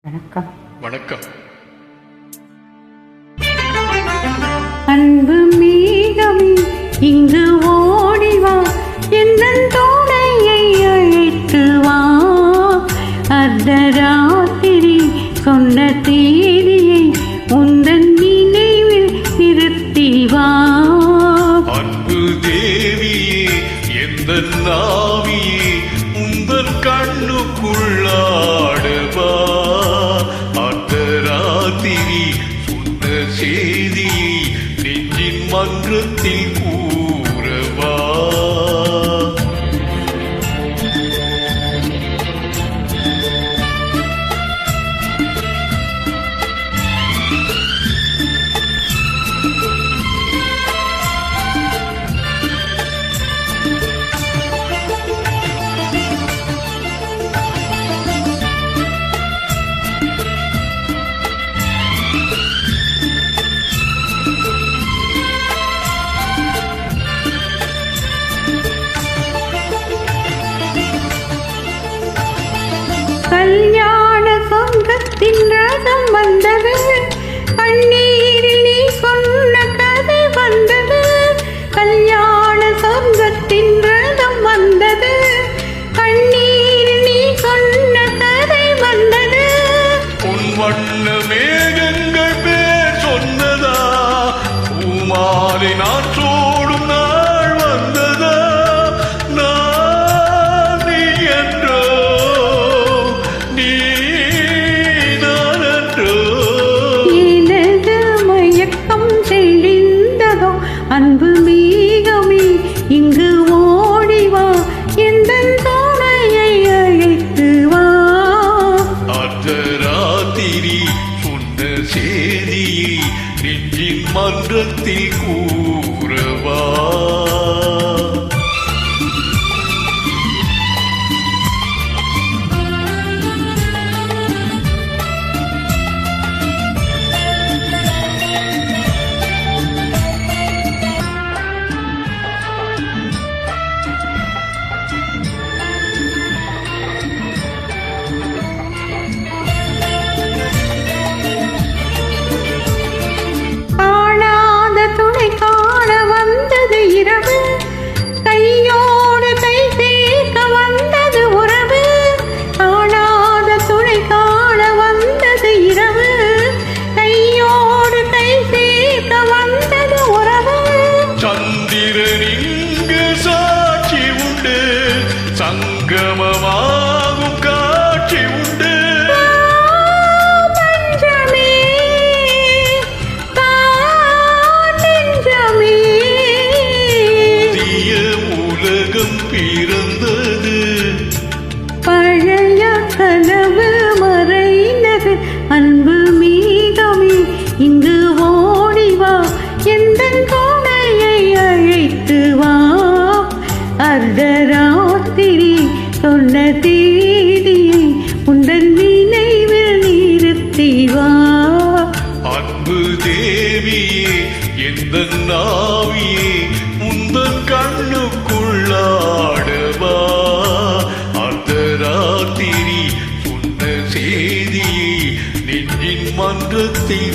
வணக்கம். வணக்கம். அன்பு மேகமே இங்கு ஓடிவா, என்னன் துணையை அழைத்து வா. அர்த்தராத்திரி சொன்ன தேதியை உந்தன் நினைவில் நிறுத்தி வா. அன்பு தேவியே எந்தன் நாவியே உந்தன் கண்ணுக்குள்ளாடுவா. அர்த்தராத்திரி சொன்ன செய்தியை நெஞ்சின் மன்றத்தில் கூறவா. கல்யாண சொந்தத்தின் ரசம் வந்தது, கண்ணீரில் நீ சொன்ன கதை வந்தது. கல்யாண சொந்தத்தின் ரசம் வந்தது, கண்ணீரில் நீ சொன்ன கதை வந்தது. உன் வண்ண மேகங்கள் பேர் சொன்னதா, பூமாலை நான் சோடும் நாள் வந்ததா. நான் நீ என்றோ நீதானன்றோ. எனது மயக்கம் தெளிந்ததோ, அன்பு மேகமே இங்கு ஓடிவா, எந்தன் துணையை அழைத்து வா. அர்த்தராத்திரி சொன்ன செய்தியை நெஞ்சின் மன்றத்தில் கூறவா. காணாத துணை காண வந்தது இரவு, கையோடு கை சேர்க்க வந்தது உறவு. காணாத துணை காண வந்தது இரவு, கையோடு கை சேர்க்க வந்தது உறவு. சந்திரன் இங்கு சாட்சி உண்டு, சங்கமமாகும் காட்சி உண்டு. பஞ்சமே நெஞ்சமே, புதிய உலகம் பிறந்தது, பழைய கனவு மறைந்தது. அன்பு மேகமே இங்கு ஓடிவா, எந்தன் துணையை அழைத்து வா. அர்த்தராத்திரி சொன்ன தேதியை உந்தன் நினைவில் நிறுத்தி வா. அன்பு தேவியே எந்தன் நாவியே உந்தன் கண்ணுக்குள்ளாடவா. அர்த்தராத்திரி சொன்ன செய்தியை நெஞ்சின் மன்றத்தில்